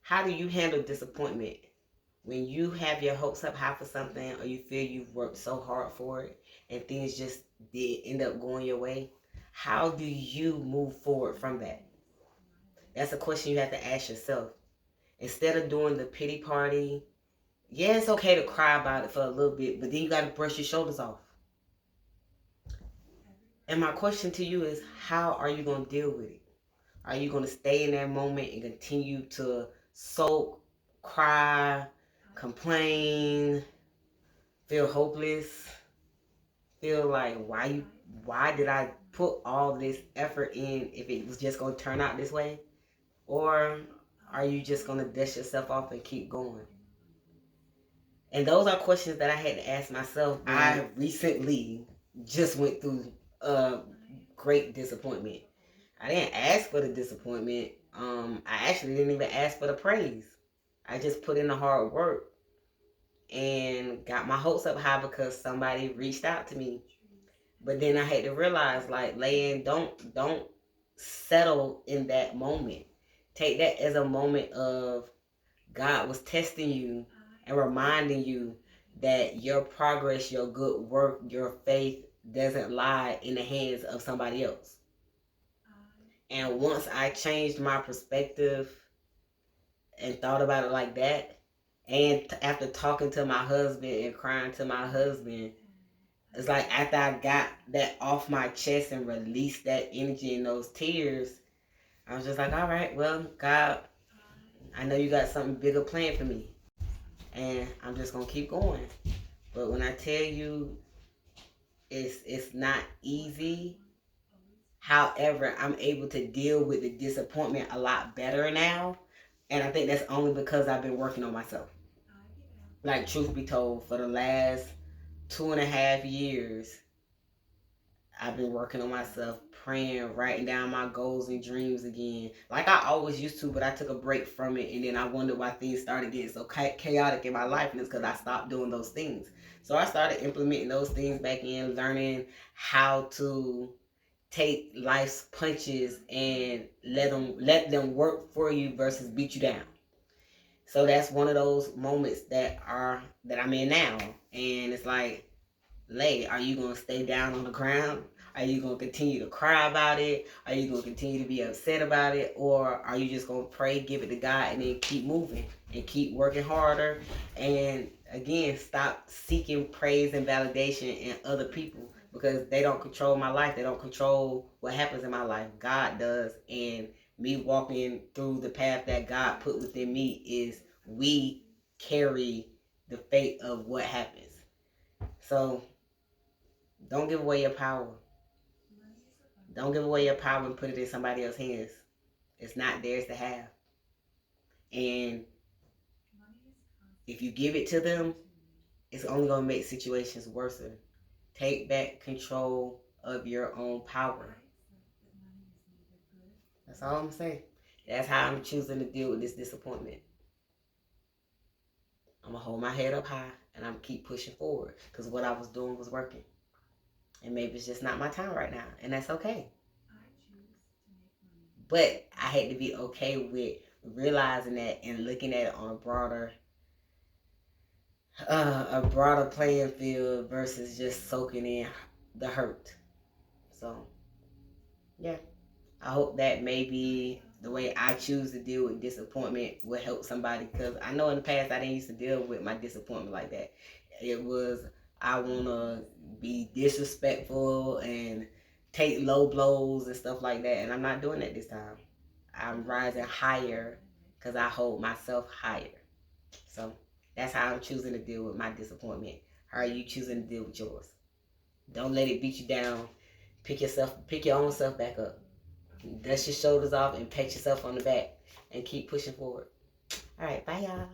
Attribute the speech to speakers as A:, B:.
A: How do you handle disappointment? When you have your hopes up high for something, or you feel you've worked so hard for it and things just did end up going your way, how do you move forward from that? That's a question you have to ask yourself. Instead of doing the pity party, yeah, it's okay to cry about it for a little bit, but then you got to brush your shoulders off. And my question to you is, how are you going to deal with it? Are you going to stay in that moment and continue to soak, cry, complain, feel hopeless, feel like why did I put all this effort in if it was just going to turn out this way? Or are you just going to dust yourself off and keep going? And those are questions that I had to ask myself. I recently just went through a great disappointment. I didn't ask for the disappointment. I actually didn't even ask for the praise. I just put in the hard work and got my hopes up high because somebody reached out to me. But then I had to realize, like, Layan, don't settle in that moment. Take that as a moment of God was testing you and reminding you that your progress, your good work, your faith doesn't lie in the hands of somebody else. And once I changed my perspective and thought about it like that, and after talking to my husband and crying to my husband, it's like after I got that off my chest and released that energy and those tears, I was just like, all right, well, God, I know you got something bigger planned for me. And I'm just going to keep going. But when I tell you it's not easy, however, I'm able to deal with the disappointment a lot better now. And I think that's only because I've been working on myself. Like, truth be told, for the last 2.5 years, I've been working on myself, praying, writing down my goals and dreams again. Like I always used to, but I took a break from it. And then I wondered why things started getting so chaotic in my life. And it's because I stopped doing those things. So I started implementing those things back in, learning how to take life's punches and let them work for you versus beat you down. So that's one of those moments that I'm in now. And it's like, Lay, are you going to stay down on the ground? Are you going to continue to cry about it? Are you going to continue to be upset about it? Or are you just going to pray, give it to God, and then keep moving and keep working harder? And again, stop seeking praise and validation in other people, because they don't control my life. They don't control what happens in my life. God does. And me walking through the path that God put within me is we carry the fate of what happens. So don't give away your power. Don't give away your power and put it in somebody else's hands. It's not theirs to have. And if you give it to them, it's only going to make situations worse. Take back control of your own power. That's all I'm saying. That's how I'm choosing to deal with this disappointment. I'm going to hold my head up high and I'm going to keep pushing forward, because what I was doing was working. And maybe it's just not my time right now, and that's okay. But I had to be okay with realizing that and looking at it on a broader playing field versus just soaking in the hurt. So, yeah, I hope that maybe the way I choose to deal with disappointment will help somebody, because I know in the past I didn't used to deal with my disappointment like that. It was, I want to be disrespectful and take low blows and stuff like that, and I'm not doing that this time. I'm rising higher because I hold myself higher. So that's how I'm choosing to deal with my disappointment. How are you choosing to deal with yours? Don't let it beat you down. Pick your own self back up. Dust your shoulders off and pat yourself on the back and keep pushing forward. All right, bye y'all.